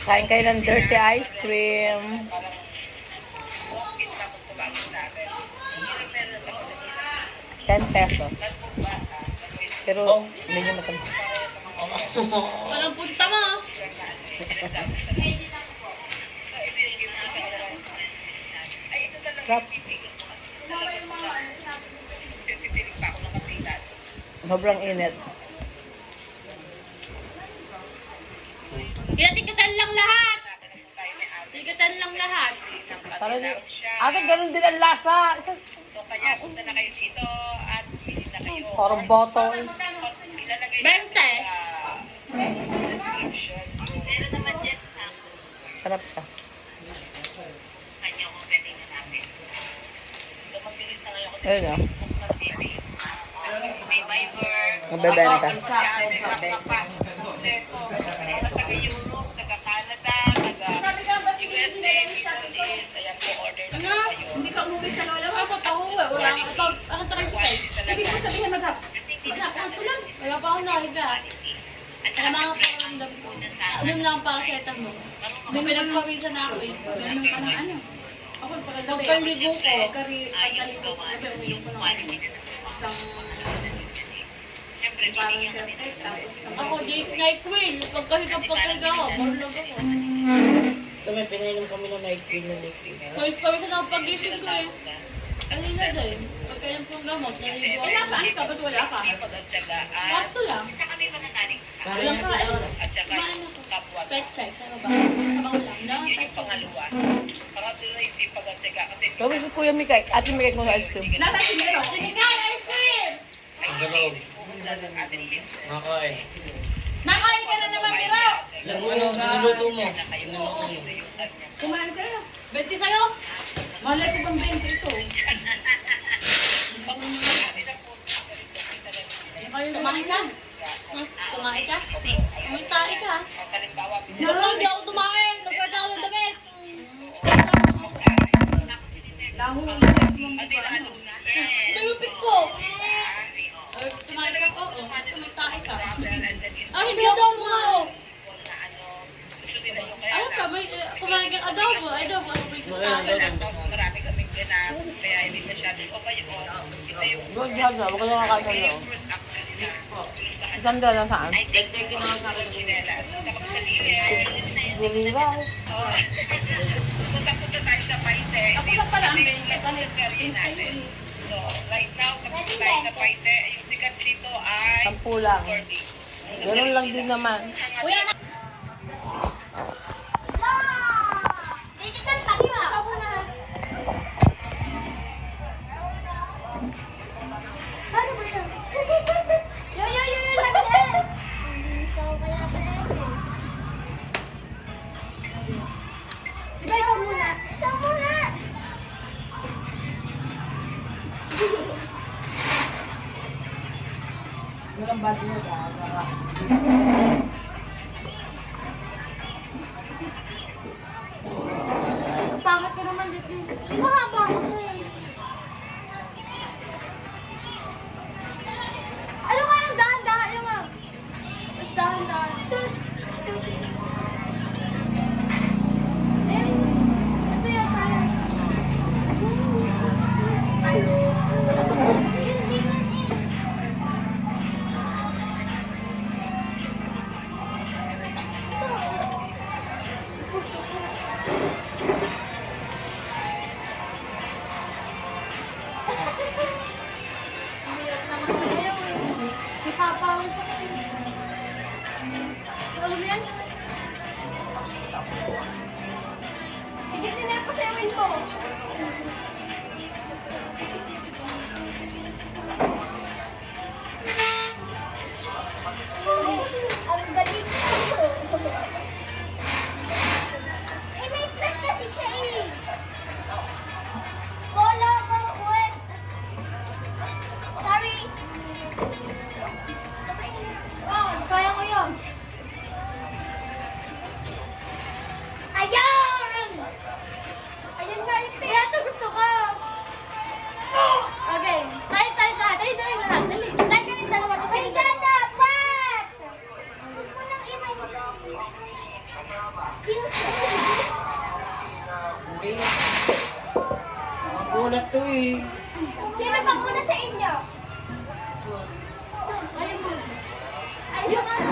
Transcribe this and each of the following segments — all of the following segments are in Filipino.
Kain kayo ng dirty ice cream. 10 peso. Pero hindi nyo matanda. Walang punta mo. Crap. Sobrang init. Tigatan lang lahat. Tigatan lang lahat. Para di... Ate, ganun din ang lasa. So, kaya punta na kayo dito at visit na kayo. Parang boto. Ilalagay 20. sa description. Meron naman dyan sa Sarap siya. kanya kung pwede na natin. So, mabilis na ngayon kasi Ayun ah. may Viber. Magbebenta. Taga-Europe, taga-Canada, taga-USA, Middle East. Ayan po, order na Ano? kayo. Hindi ka umuwi sa lola mo? Ako, wala ka. Ako tricycle. Ibig ko sabihin maghap. Maghap, ako lang. Wala pa akong nahiga. At Saka saka mga pakiramdam ko. Uminom lang ang paracetam mo. May pinagpawisan na ako eh. Ganun pa ng ano. Ako, pagkaligo ko. Pagkaligo ko. Uminom ko ng isang... Siyempre, bibigyan kami ng Ako, next week. Pagkahiga ako. Marunong ako. So, may pinainom kami ng night cream na liquid. Pawisan ako pag-isip ko eh. Ano na din? Pagkailan pong gamot. Naligo. Eh, nasaan ka? Ba't wala ka? pagkatsagaan. Sakto lang. At saka may mananalig sa Walang kain. at saka Kumain yung ako. kapwa. Pet-check. Sa baba. Sa baul lang. No? Yun yung pangalawa. Para tuloy si pagkatsaga kasi Sabi si Kuya Mikay, Ate Mikay kung ice cream. Nasa si Mero. Si Miguel, ice cream! Galog. pumunta ng ating business. Makain. Nakain ka na naman, Mero! Niluto mo. Na kayo Niluto mo. Kumain ka na. 20 sa'yo. Malay ko bang 20 ito? Tumain ka? Tumain ka? Tumain ka? Halimbawa, Naku, hindi ako tumain. Nagkasa ako ng damit. Laho ang Mayupit ko. Tumain ka? Oo. Tumain ka? Ah, hindi ako tumain. Ano ka? Kumain ka adobo. Adobo. Ano ba yung marami kaming ganap, kaya hindi masyado okay yun. Ito yung Good job na, huwag ka nang kakain na. first actually na Isang dala saan? I think ito yung mga chinelas. Kapag kanina, Diliwa. so tapos na tayo sa Paite. Ako pa pala ang career natin. So right now, tapos na tayo sa Paite. Yung sikat dito ay 10 lang. 40. Ganun lang din naman. Kuya, pangit ka naman dito. Mahaba ako sa'yo. Ano nga yung dahan-dahan? Ano nga? Mas dahan-dahan. Ito yan tayo. Magulat to eh. Sino bang una sa inyo? Ayun mo. Ay, yung ano?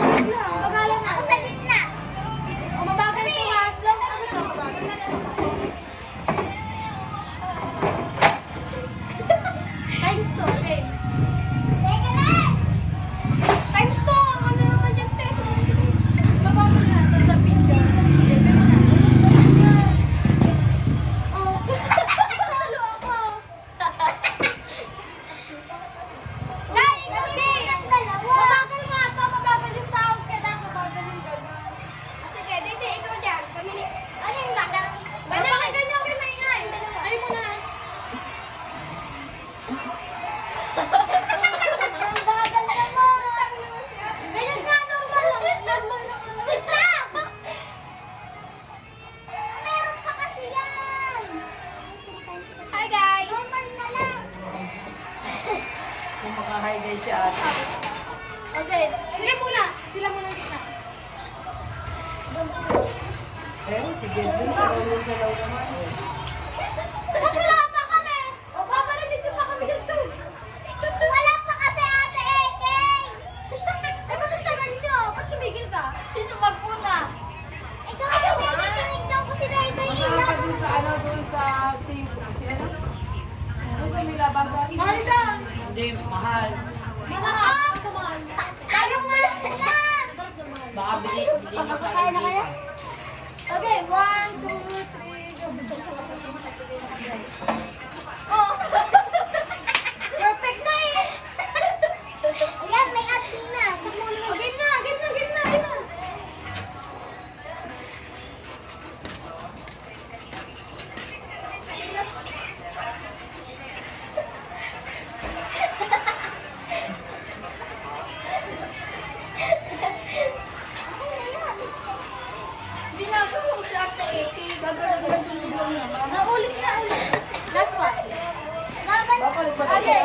Magalang ako sa gitna. O, mabagal ito ha. Slow mo ano na mabagal. Times 2, okay. Teka lang! Times 2, ano naman yung test? Mabagal na ito sa video. Okay, ito mo na. Oh. Salo ako. Nay, ikaw din! Ang dalawa! Mabagal nga ito. Mabagal yung sound. Kaya dapat mabagal yung gano'n. Sige, dito, ikaw dyan. Kami ni... Ano yung gano'n? Ano, pakinggan niyo ako yung maingay. Ay mo na. Ang bagal naman! Ganyan nga, normal lang. Normal lang. Gitna! Meron pa kasi yan! Hi guys. Normal na lang. Kung makahay guys si ate. Okay, sila muna. Sila muna ang gitna. Eh, sige, dun sa law naman. Ba't wala pa kami? O, paparinig niyo pa kami dito. Wala pa kasi ate Eke. Ay, ba't ang tagal niyo? Ba't tumigil ka? Sino magpuna? Ikaw ay nakikinig daw ko si Dayday. Masama pa dun sa ano, dun sa sing, si ano? Dun sa may labasan. Mahal ka. Hindi, mahal. Mahal. Ayaw nga na. Baka bigay mo sa Kaya na akin. kaya? Okay, 1, 2, 3, go. Oh. Perfect na eh. Ayan, may ating na. Sa mulo. Okay na, gitna, gitna, gitna. Ginagawa ko si Ate Eki. Gagawin naman. Ulit na, ulit. Last one. Laban. Okay,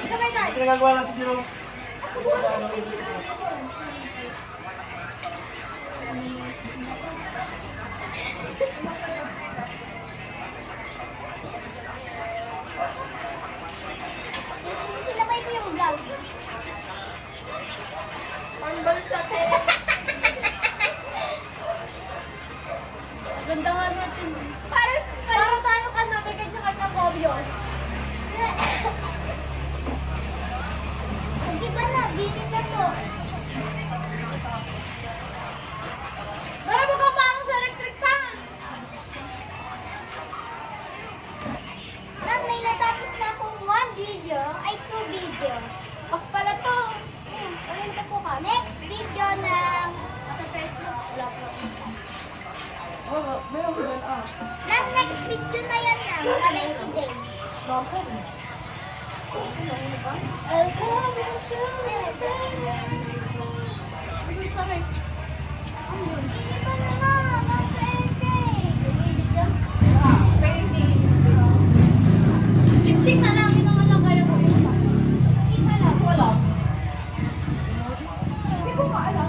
Sabay tayo. Pinagagawa lang si Jerome. Sinabay ko yung vlog. Pambal sa te. Ganda nga natin. Para tayo ka na, may kanya-kanya koryos. Hindi ba na? Binin na to. Para mo kang parang sa electric fan. Ma'am, may natapos na akong 1 video, ay 2 video. Pas pala to. Alin pa po ka? Next video ng... Oo, meron ko yan ah. Ng next video na yan na, Valentine Day. Bakit? I'll come and show you. Ano sorry? Hindi pa na nga, Ma'am Eke. Lip-sync na lang, yun ang alam kaya ko. Sino na? Wala. Hindi ko maalam.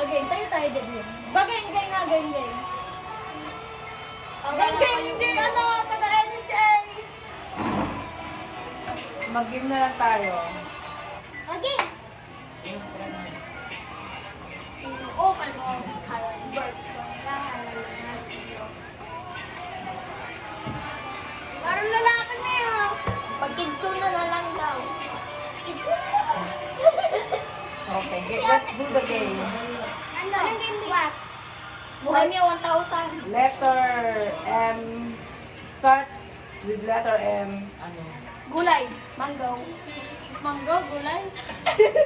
Okay, tayo din yun. Bagay nga, geng. Geng, hindi ano, taga-NHA. Mag-game na lang tayo. Okay. Open mo. Parang lalaki na yun. Pag kidso na lang daw. Kidso na lang. Okay, let's do the game. Ano? Anong game what? Buhay niya 1,000. Letter M. Start with letter M. Ano? Gulay. Mango. Mango, gulay.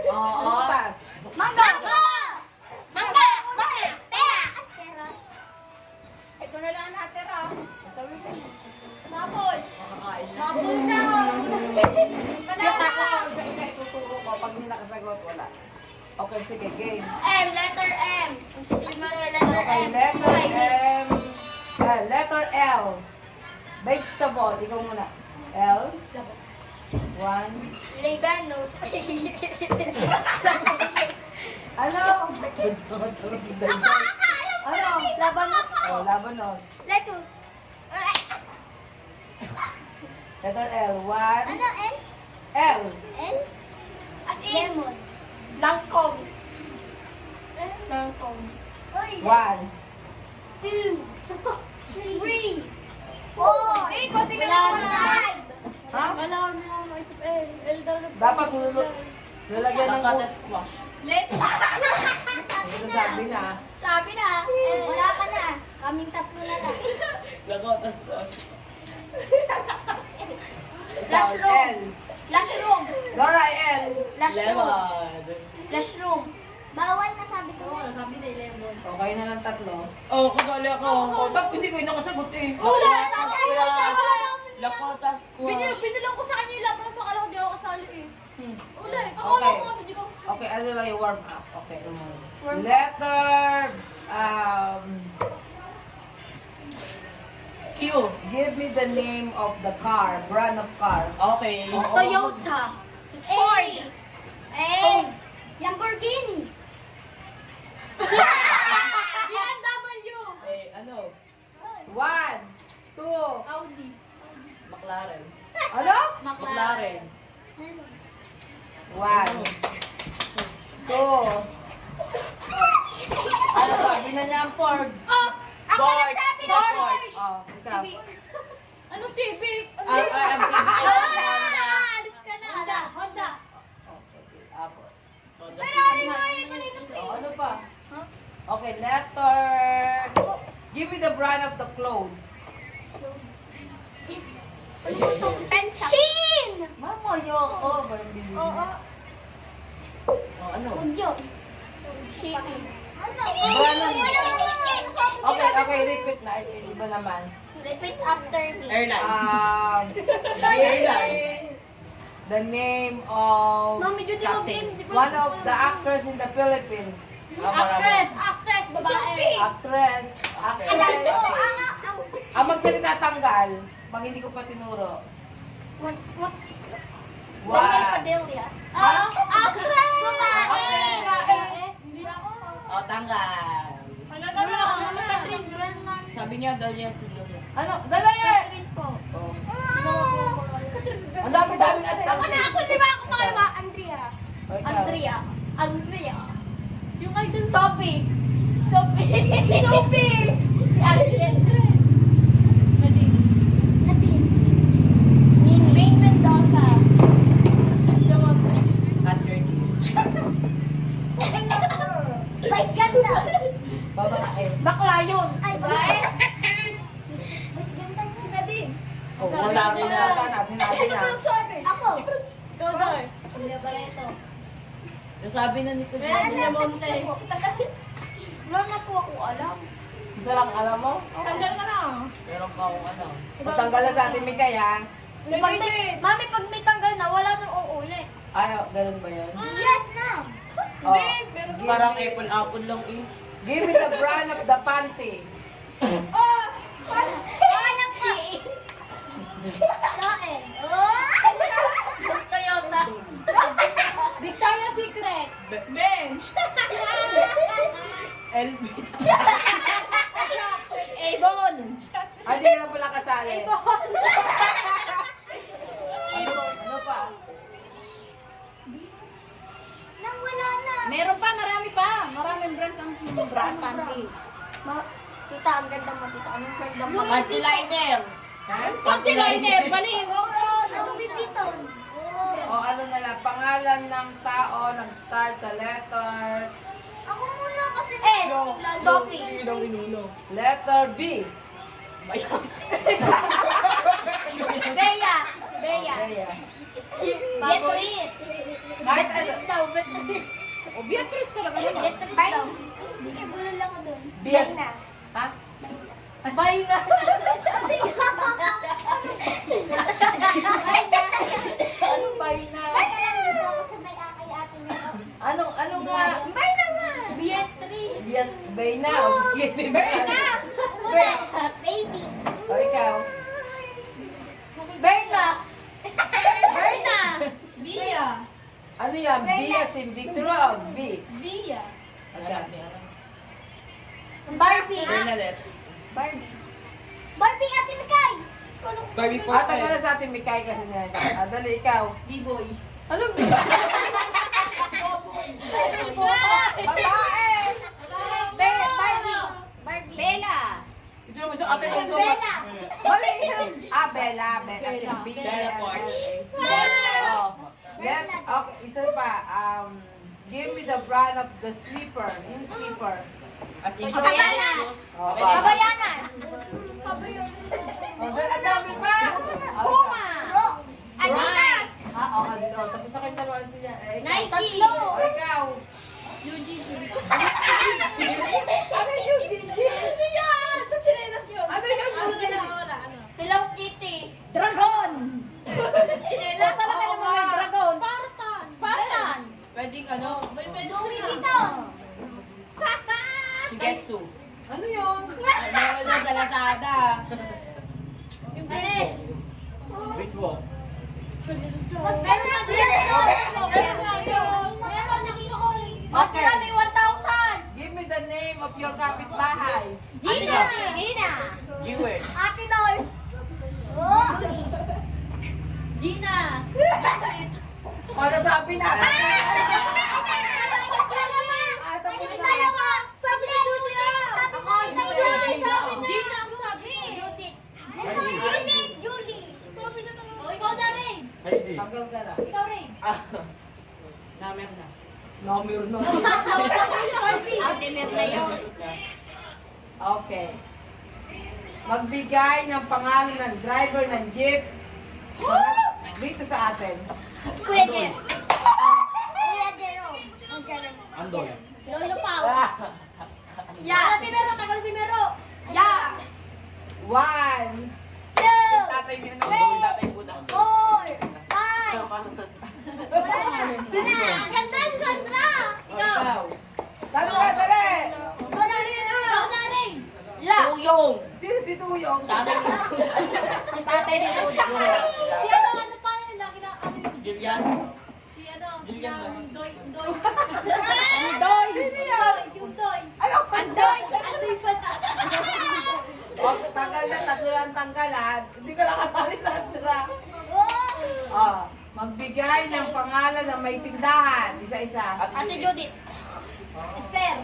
Oo. Pass. Mango! Mangga! Mangga! Pera! Peras. Ito na lang natira. Apple. Makakain na. Apple daw. Banana. Isa ituturo ko. Pag hindi nakasagot, wala. Okay, sige, game. M. Letter M. Letter Okay, M. letter Gulay. M. Letter L. Vegetable. Ikaw muna. L. 1. Lebanos. Ano? Ano? Labanos. Oh, labanos. Lettuce. Letter L. 1. Ano, L? L. L? As in? Lemon. Langkong. Langkong. 1. 2. 3. 4. Eh, kasi ka lang Ha? Wala ko na ako isip eh. L daw na. Dapat lalagyan ng Nakata squash. Let's. Ito sabi na. Sabi na. Wala ka na. Kaming tatlo na lang. Nakata squash. Ikaw, L. Flashroom. Dora, L. Flashroom. Flashroom. Bawal na sabi ko. Oo, sabi na lemon. Okay na lang tatlo. Oh, kasali ako. Oh, tapos hindi ko yung nakasagot eh. Lakota squash. Binilang ko sa kanya yung lapas. Akala ko di ako kasali eh. Ulay. Ako Okay. lang ako. Di ko. Okay, ano lang yung warm up? Okay. Letter Q. Give me the name of the car, brand of car. Okay. Toyota. Ford. Lamborghini. BMW. Eh, ano? 1, 2, Audi. McLaren. Ano? McLaren. 1, 2. Ano sabi na niya ang Ford? Ako nagsabi ng Ford. Oh, ikaw. Ano Civic? I'm saying Alis ka na. Honda. Okay, Apple. Pero ano nga yung kanina ko Oh, ano pa? Okay, letter. Give me the brand of the clothes. Shein! Mama, yoko. Oo. Oh, ano? Yun. Shein. Okay, okay, repeat na. Iba naman. Repeat after me. Airline. The name of Mami, Judy, Captain. one of the actors in the Philippines. Actress. Actress. Babae. Actress. Alam mo, Ang magsalita tanggal, pag hindi ko pa tinuro. what's Wow. Daniel Padilla? Actress! Babae. Hindi ako. O, tanggal. Ano ako? Catherine Bernard. Sabi niya, Daniel Padilla. Ano? Dali! Catherine po. Oh. Ang dami-dami natin. Ako, di ba ako pangalawa? Andrea. Oh, ikaw. Andrea. Yung kay dun Sophie. Si Agnes. Nadine. Mimi. Main Mendoza. Vice ganda. Babae. Bakla yun. Ay, babae. Vice ganda yun. Si Nadine. Oh, wala na. Sinabi na. Ako. Ikaw daw eh. Hindi ba ito? Nasabi na ni Kuya. Ano Hindi na mo sa Wala na po ako alam. Isa lang alam mo? Tanggal ka na. Meron ka akong ano. Matanggal na sa atin, Mika, yan. Mami, pag may tanggal na, wala nang uuli. Ay, ganun ba yan? Yes na. Oh. Parang apple lang eh. Give me the brand of the panty. Alam ka. Saan? Toyota. Victoria's Secret. Bench. LB. Avon. Ay, di ka na pala kasali. Ano pa? Nang wala na. Meron pa, marami pa. Maraming brands ang brand panty. Tita, ang ganda mo, tita. Anong ganda mo? Panty liner. Ha? Panty liner. Bali. Ang bibiton. O ano na lang, pangalan ng tao nag-start sa letter. Ako muna kasi. S. Sophie. Letter B. Bea. Bea. Bea. Beatrice. Kahit ano. daw. Beatrice. O, Beatrice talaga naman. Beatrice daw. Bulol lang ako dun. Beat. na. Ha? Bay na. Ano bay na? Bay na lang dito ako sa may akay ate niya. Ano nga? Bay na nga. Si Beatrice. Bay na. O, sige, bay na. Una, baby. Ano yan? B as in Victor o B? Via. Ayan. Barbie. Bernadette. Barbie. Barbie Ate Mikay. Barbie Ata ka na Porter. sa ating Mikay kasi na. Dali, ikaw. B-boy. Ano B? Babae! Barbie. Barbie. Bella. Ito naman sa atin yung Bella. Mali yun. Ah, Bella. Bella. B. Bella Porch. Oh. Okay, isa pa. Give me the brand of the slipper. Yung slipper. As in, Habayanas. Oh, Habayanas. Oh, ang dami pa. Puma. Rocks. Adidas. Oo, Adidas. Tapos sa akin dalawa siya. Nike. Tatlo. O, ikaw. UGG. Ano yung DJ? Ano yan? Chinelas yun. Ano yun? Wala. Hello Kitty. Dragon. Chinelas talaga Oo naman may nga. dragon. Spartan. pwedeng ano, Louis Vuitton. Shigetsu. Ano yun? Meron lang sa Lazada. Chanel. Ritmo. Meron na dito. Meron nakita ko. Okay. May 1,000. Give me the name of your kapitbahay. Gina. Gina. Jewel. Ate Dolls. Oh. Gina. Ano sabi na? Sabi ni Judy. Ako, Judy. Sabi na. Gina ang sabi. Judith. Judy. Sabi na naman. O, ikaw na rin. Tagal ka na. Ikaw rin. Namer na. Number no. Ate Mer na yun. Okay. Magbigay ng pangalan ng driver ng jeep. Dito sa atin. Kuya Jeff. Kuya Jerome. Ang Jerome. Andol. Lolo Pao. Yeah. Tagal si Mero. Tagal si Mero. Yeah. 1. Two. Tatay niyo ano? Gawin tatay po na. 4. 5. Ang ganda, Sandra. Ikaw. Dali ka, dali! Ikaw na rin. La. Tuyong. Sino si Tuyong? Tatay niyo. Ang tatay ni Kuya. Si ano pa yun? Lagi na ano yun? Julian. Si ano? Julian ba? Doy. Doy! Sino yan? Si Udoy. Ano? Andoy. Andoy pa ta. Oh, tagal na, tatlo lang tanggalan. Hindi ka nakasali sa Sandra. Oh, magbigay ng pangalan ng may tindahan. Isa-isa. Ate Judith. Esther.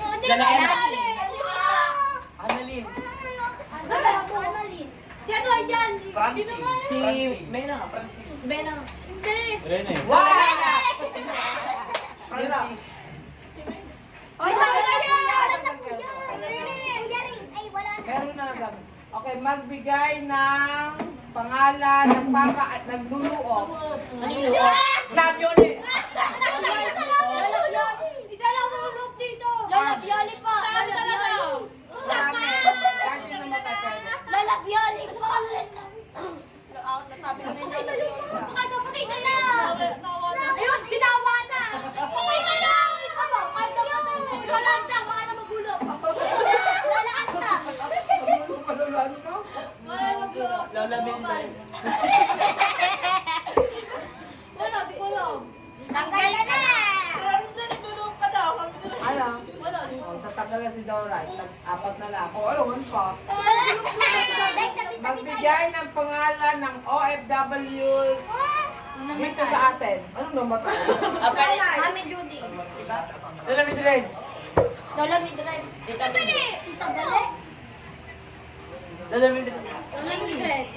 Lalaki na. Annalyn. Annalyn. Si ano yan? Francis. Sino nga yun? Si Mena. Francis. Si Bena. Hindi. Rene. One! Francis. Oy, sabi ka niya! Kuya rin. Ay, wala na. Meron na lang. Okay, magbigay ng pangalan ng papa at nagluluok. Nabiole. Isa lang nulog dito. Lola Bioli po. Lola Bioli. Marami. Kasi naman tayo. Lola Bioli po. Nasabi ko na yung Lola Bioli. Patay ka, patay ka na. Ayun, sinawa na. Patay ka na. Aba, kanta ka na. Lola Anta, baka na magulog. Lola Anta. Paluluan ko. Wala magulog. Lola Benday. Wala, kulog. Tanggal na. Ano? Wala. Oh, tatagal na si Dora. Apat na lang. Oh, ano pa? Magbigay ng pangalan ng OFW dito sa atin. Anong namatay? Mami Judy. Lola Benday. Lola Midrive. Tita Dali. Tita Dali. Lola Benday. Langit.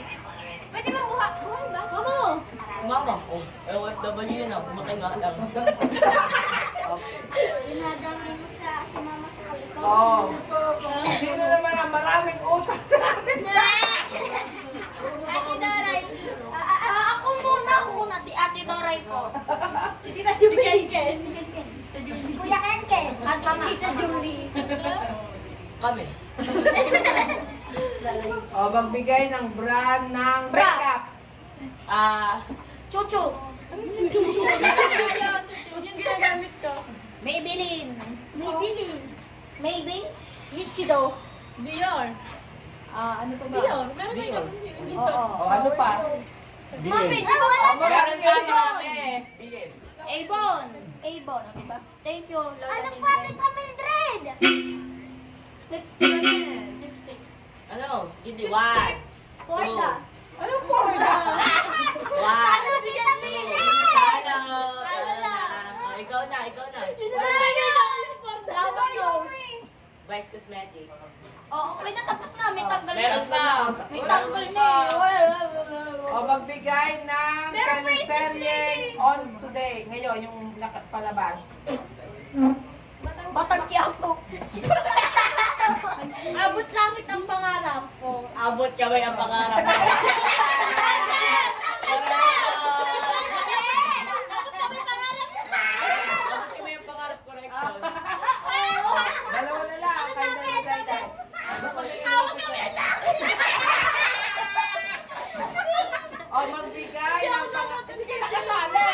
Pwede ba buhay ba? Mama. Mama. Oh, OFW yun ah. Pumatay nga lang. Dinadami mo si mama sa kalikot. Oh. Sino naman ang maraming utang sa atin? Ate Doray. Ako muna si Ate Doray po. Hindi na si Ken. Kuya Ken. At mama. Tita Julie. Kami. Oh, magbigay ng brand ng makeup. Chuchu. Yung ginagamit ko. Maybelline. Maybelline. Maybelline. Michido. Dior. Ano pa ba? Dior. Meron tayo dito. Oh, ano pa? Mami, wala na. Meron ka marami. Bigyan. Avon. Avon, diba? Thank you, Lola Mildred. Ano pa rin ka, Mildred? Lipstick na yan. Lipstick. Ano? Hindi, one. Porta. Ano po? One. Ano si Mildred? Talo. Oh, ikaw na. Vice Cosmetic. Oo, okay na, tapos na. May tanggal Meron pa. May tanggal na eh. O magbigay ng Meron pa yung teleserye on today. Ngayon, yung palabas. Batang Quiapo. Abot langit ang pangarap ko. Abot kamay ang pangarap. Abot kamay ang pangarap, correction. Dalawa na lang. Kaya na. O magbigay ng hindi ka nakasali.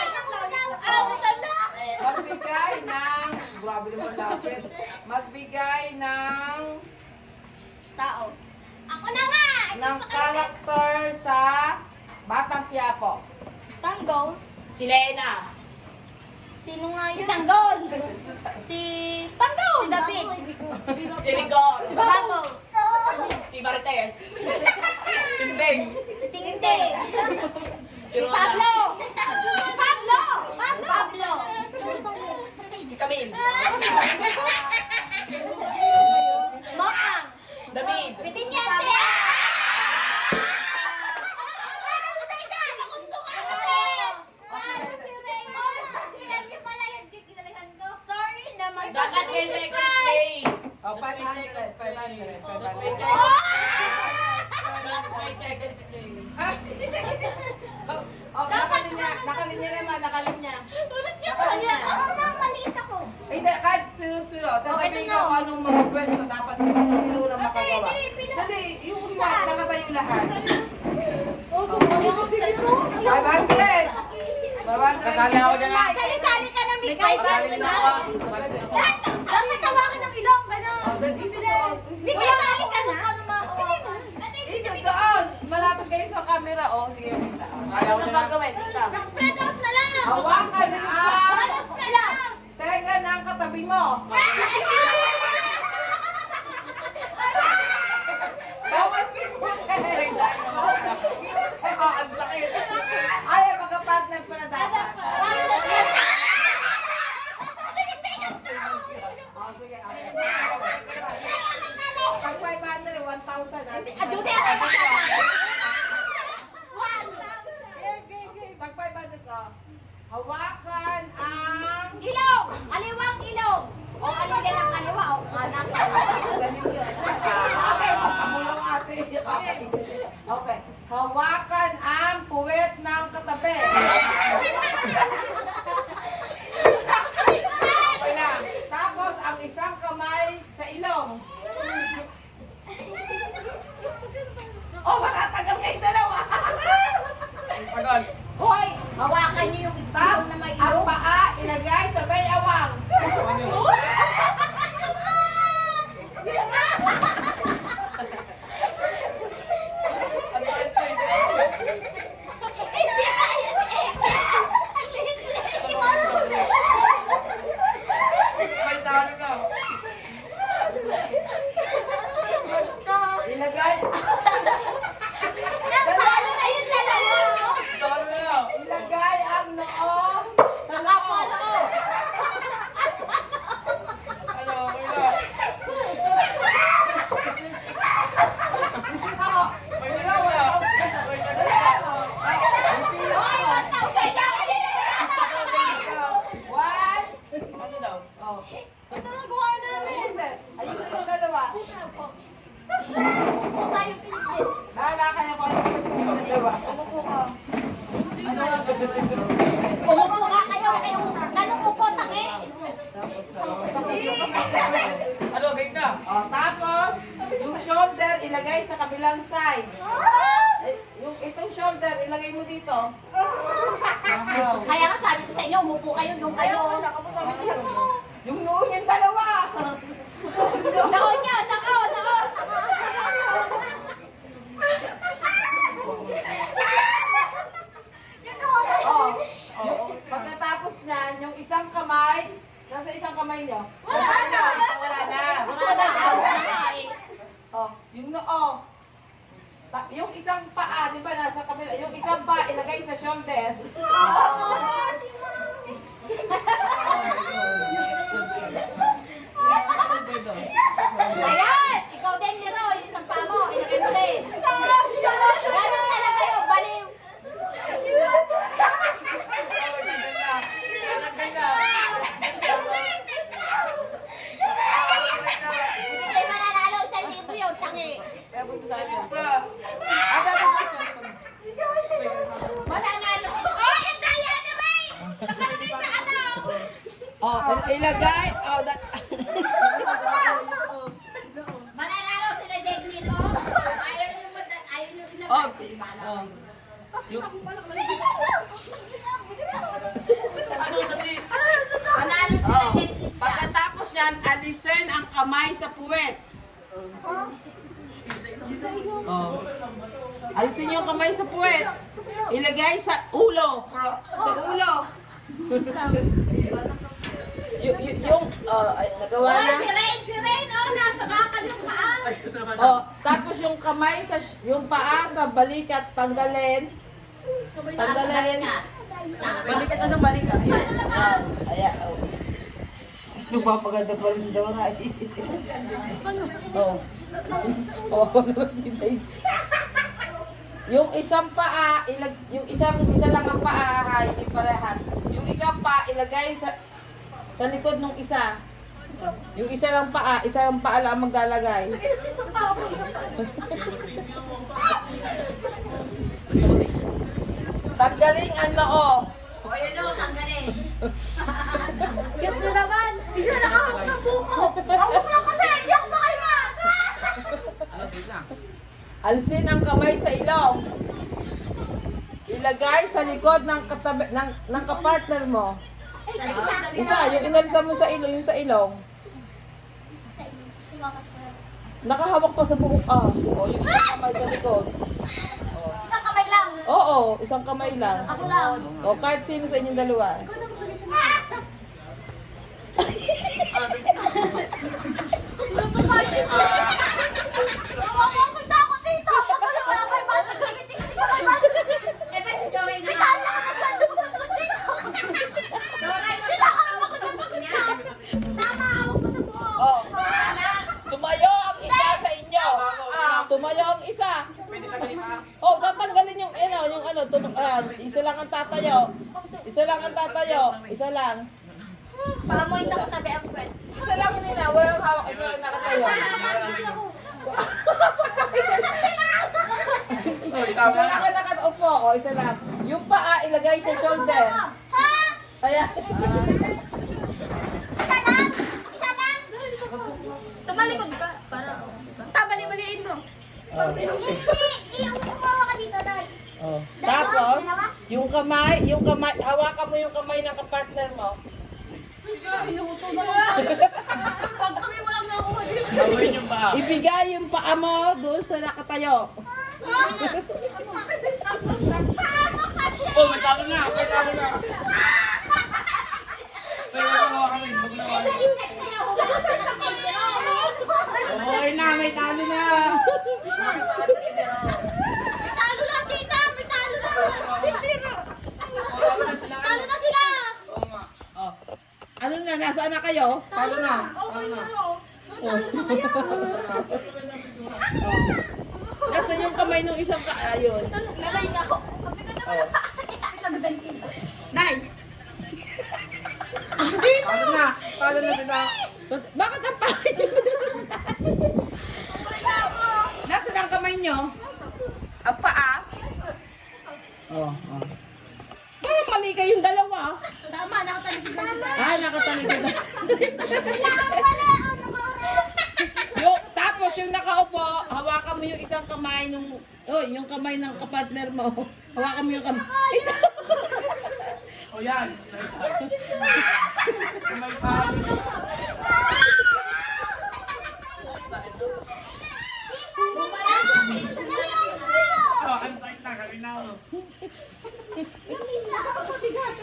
Magbigay ng grabe naman lapit. Magbigay ng Tao. Ako na nga! character sa Batang Quiapo. Tanggol. Si Lena. Sino nga yun? Tanggol. Si Tanggol. Si David. Si Rigor. Bubbles. Si Marites. Tindeng. Si Tingting. Si Rona. Pablo. Si Camille. Mokang. David. Pitinyate. Sorry naman. Dapat may second place. O 500. 500. Dapat may 500. second place. O nakalinya naman. Nakalinya. Ako na, maliit ako. Hindi, kahit sunod-sunod. Sasabihin ko kung anong mga pwesto dapat sinuro makagawa. Dali, yung lahat, nakatayo lahat. 500! 500! Kasali ako dyan lang. Sali-sali ka na, Mika. Kasali na ako. Dapat tawakan ng ilong, gano'n. Mika, sali ka na. Isa doon! Malapit kayo sa camera, oh. Sige, kita. Ano na gagawin? Kita. Spread out na lang. Hawakan ang Spread out. tenga ng katabi mo. Bawal ang sakit. Ay, magka-partner pa na dapat. Oh, sige. Pag 500, 1,000. Pag 500 ka, hawakan ang Ilong. Aliwang ilong. O aliwang ang kaliwa. O kanan. ganun yun. Okay, pagkamulong ate. Okay. Hawakan ang puwet ng katabi. Okay lang. Tapos ang isang kamay sa ilong. Oh, matatagal kayo dalawa. Pagod. Hoy, hawakan niyo yung Tap, ilong na may ang ilong. paa ilagay sa bayawang. Hindi kaya ni Eke. Ang liit-liit. May talo na. Basta. Ilagay. Natalo na yung dalawa. Talo na. Ilagay ang noo sa noo. Ano, wala. May dalawa. Hoy, 1,000 na ako din. One. Ano daw? Oh. Ito nagawa namin. Ayun yung dalawa. Upo tayo, please. Bahala kayo kung ano gusto nyo dalawa. Umupo ka. Ano ang gagawin ko? Umupo nga kayo. Ganun upo, tangi. Ano, gate na? Oh, tapos, yung shoulder ilagay sa kabilang side. Yung itong shoulder ilagay mo dito. Kaya nga sabi ko sa inyo, umupo kayo nung kayo. Yung noo yung dalawa. Naon niya, nakaw. di ba nasa kabila? Yung isang pa, ilagay sa shoulder. Ayan! Ikaw din nito, yung isang pamo, ilagay mo din. Ganun talaga yun, baliw. Hindi mananalo sa libre yun, tangi. Mananalo. Oh, yung daya ni Ray! Nakalagay sa ano? Ilagay. Mananalo sila Jake nito. Ayaw nyo ilagay. Manalo sila Jake nito. Pagkatapos yan, alisin ang kamay sa puwet. Alisin yung kamay sa puwet. Ilagay sa ulo. Sa ulo. Nagawa Oh, na. si Rain, oh, nasa bakal yung paa. Tapos yung kamay sa yung paa sa balikat tanggalin. Tanggalin. Balikat na ng balikat. Ayan. Nagpapaganda pa rin si Dora. Yung isang paa, yung isa lang ang paa, hindi parehan. Yung isang paa ilagay sa likod ng isa. Yung isang paa lang maglalagay. Tanggalin ang noo. O, yun o, tanggalin. Cute nyo naman. Isa nakahawak sa buko. Hawak lang kasi. Yak pa kayo ma. Alisin ang kamay sa ilong. Ilagay sa likod ng kapartner mo. Isa, yung inalisan mo sa ilong, yung sa ilong. Nakahawak pa sa buhok. Yung isang kamay sa likod. Isang kamay lang. Oo, isang kamay lang. Ako lang. O kahit sino sa inyong dalawa. Mamapunta ako dito. Wala kay Mata. Eh, ba't si Joey na? Bitawan lang ako sa likod dito. Bitawan ako sa likod niya. Tama, hawak ko sa buhok. Tumayo ang isa sa inyo. Tumayo ang isa. Tatanggalin yung isa lang ang tatayo. Isa lang. Baka mo isa katabi ang kwet. Isa lang nila, walang hawak, isa lang nakatayo. Isa lang ang nakaupo, isa lang. Yung paa ilagay sa shoulder. Kaya, Isa lang! Isa lang! Tumalikod ka. Para. Tabali-baliin mo. Hindi! Yung kumawa ka dito, Day. tapos, yung kamay, hawakan mo yung kamay ng kapartner mo. Pag kami walang nakuha dito. Gawin yung paa. Ibigay yung paa mo doon sa nakatayo. Paano kasi? Oh, may talo na. May talo na. May magawa kami. Ingat kayo. Okay na, may talo na. May talo na, tita! May talo na! Talo na sila! Ano na, nasaan na kayo? Talo na. Nasaan yung kamay ng isang ayun? Nalay na ako. Sabi ko naman ang paa niya. Nay! Talo na sila. Bakit ang pangit? Nasaan ang kamay nyo? Ang paa? Parang mali kayong dalawa. Tama, nakatalikod lang sila. Nakatalikod na. Sila ang pala ang Tapos yung nakaupo, hawakan mo yung isang kamay yung kamay ng kapartner mo. Hawakan mo yung kamay. O yan. May talo. Oh, ang sakit na. Kami na. Yung isa. Bigat.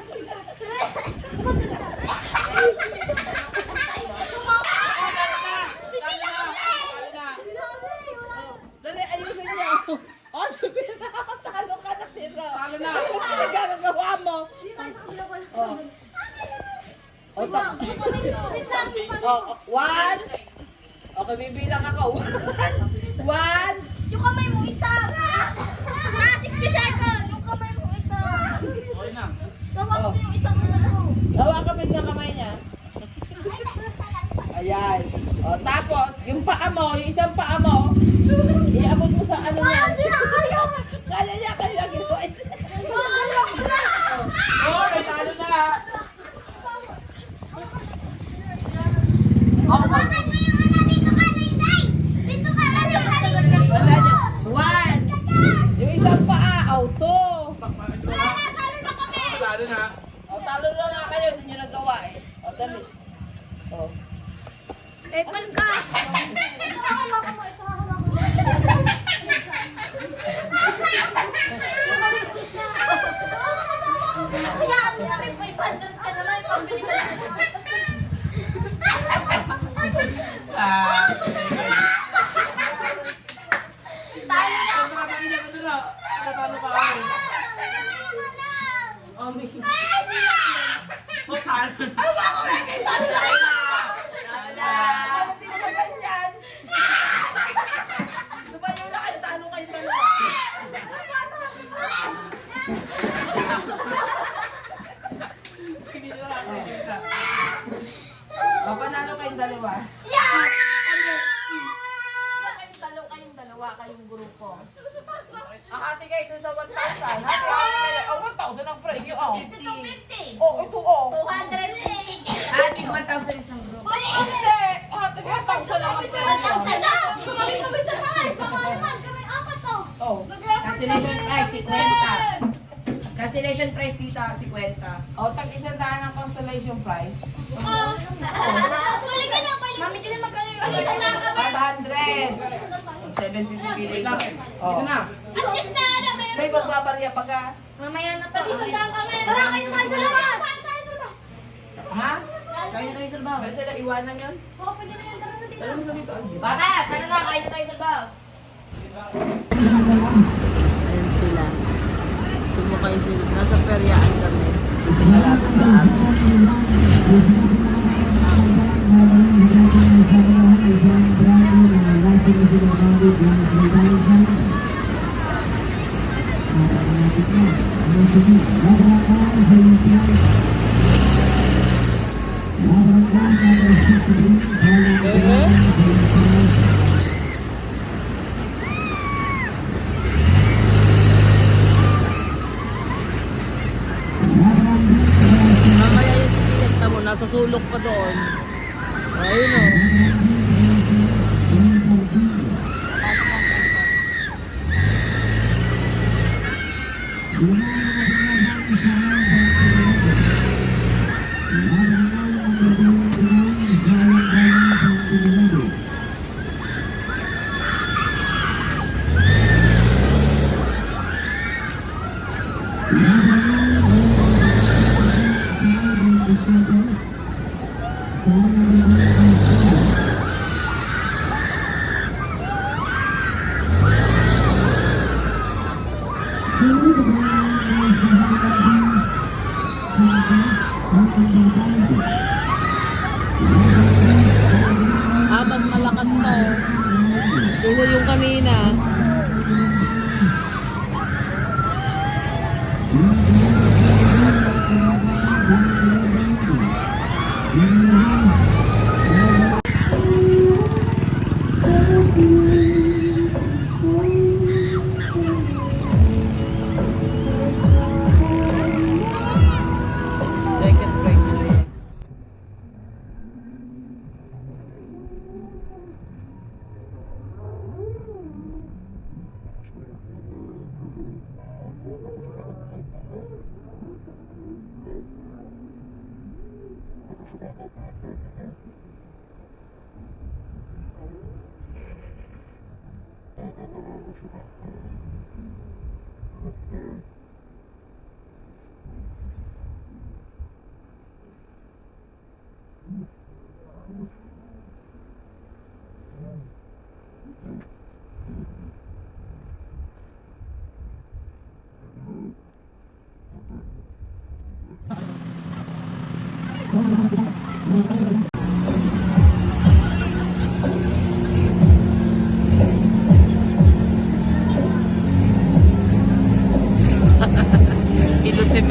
Dali, ayusin niyo. One. Okay, bibilang ako. One. Yung kamay mo isa. 60 seconds. Yung kamay mo isa. Okay na. Tawag mo yung isang kamay mo. Hawakan mo isang kamay niya. Ayan. O, tapos, yung paa mo, yung isang paa mo, iabot mo sa ano niya. Kaya niya, kaya ginawa. Oh, may talo na. Hawakan mo yung ano dito ka, Nay. Dito ka, dito ka. Wala niyo. One. Yung isang paa, auto. Wala na, talo na kami. Talo na. O, talo na nga kayo, hindi nyo nagawa eh. O, dali. O. Epal ka. Ito hawakan mo, ito hawakan mo. Hayaan mo kami, 500 ka naman, pambili ka na. Tayo na. Ito na. Tatalo pa kami. Oh, may... Oh, talo na. Hindi naman ganyan. Sumayo na kayo, talo kayo dalawa. Hindi na nakakita. O, panalo kayong dalawa. Kayong dalawa, kayong grupo. Hati kayo dun sa 1,000. Hati kayo. Oh, 1,000 ang premyo. Oh, oh, ito oh. 200. Ate, 1,000 isang group. Hindi. Hati kayo, 1,000 lang ang premyo. Oh. Cancellation price, 50. Cancellation price dito, 50. O, tag-100 ang consolation prize. Mami, hindi na magkano yung isang lang kami. 500. 750 pili lang. Oh. Ito na. At least na ano, May magbabarya pa ka. mamaya na pa. Isang lang kami. Tara, kayo tayo sa labas. Ha? Kain na tayo sa labas. Pwede na iwanan yun? Oo, pwede na yan. Tara na dito. Tara mo sa dito. Bata, kain na kain na tayo sa labas. Ayan sila. Sumakay sila. Nasa peryaan kami. Malapit sa amin. Mamaya yung sinilagta mo, nasa sulok pa doon. Ayun o. Mas malakas to. Kaysa yung kanina. Second break na yun.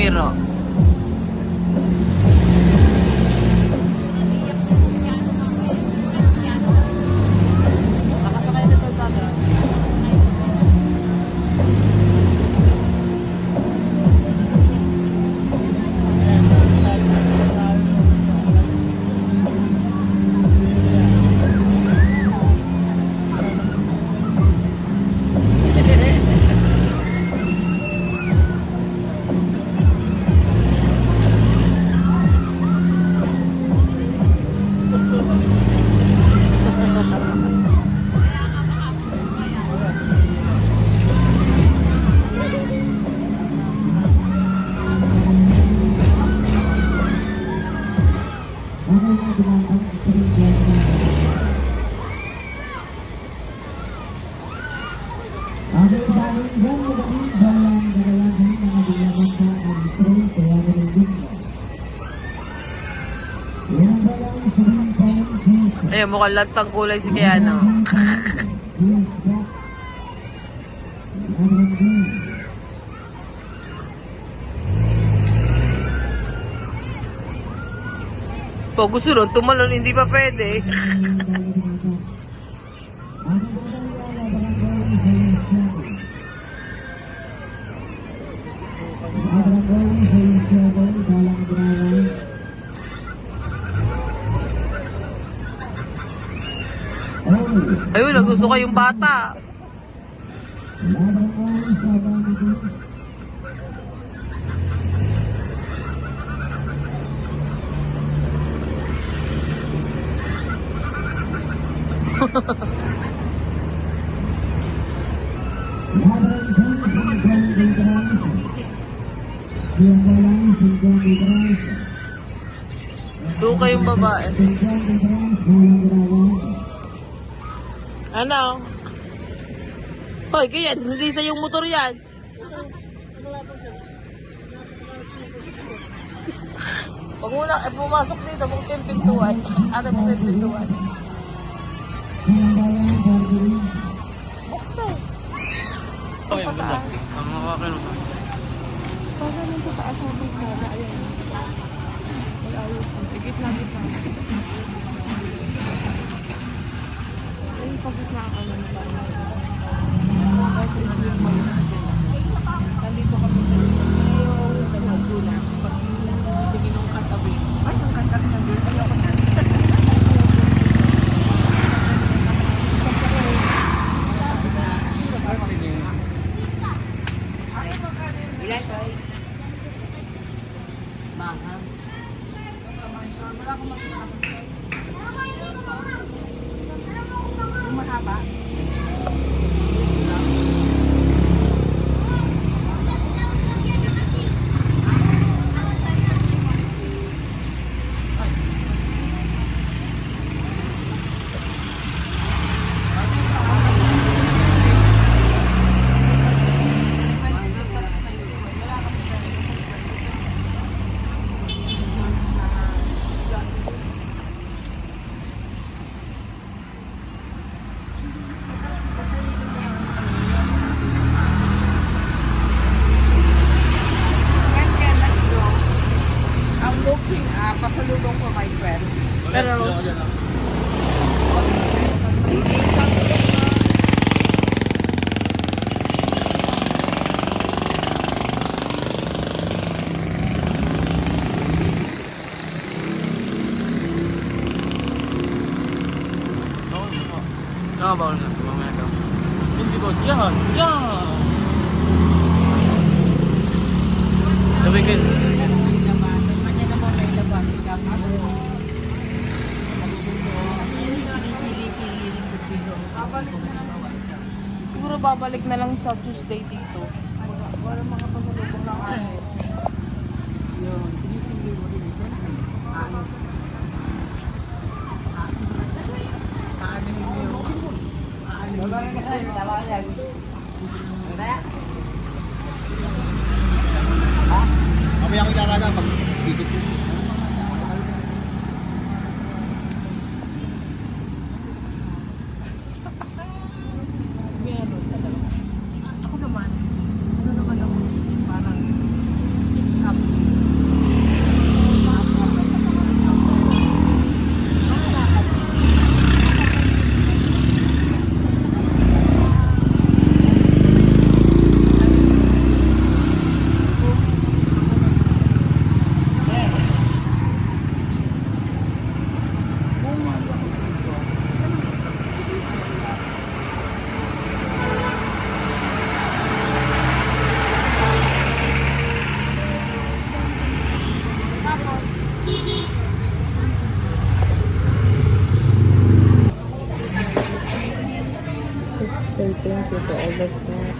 biro. Nakasakay na ito sa Ayun, mukhang lantang kulay si Keanu. Pag gusto nun, tumalon, hindi pa pwede. Ayun, nagusto kayong bata. Suka yung babae. Ano? Hoy, kaya hindi sa yung motor yan. Pag muna, pumasok dito, buktin pintuan. Ate, buktin pintuan. Buksan. Pataas. Ang makakin mo. Pagka nung sa taas ng bulsara, ayun. Mag-ayos. Tigit na kita. Ayun, pagkat na ako naman. Nandito kami sa ngayon. Nagdulas. Tingin ng katabi. Ay, ang katabi na doon. Ayoko na. Ilan? Mahal. Mahaba. Pasalubong ko my friend. Pero Bawal na. Mamaya daw. Hindi ko. Yan. Yan. Sabi kayo. kanya naman may labas. Siguro babalik na lang sa Tuesday dito. Wala mga pasalubong ng ano. Mamaya ko ilalaga pag ikot ko. Ako naman, ano naman ako, parang just to say thank you to all the staff.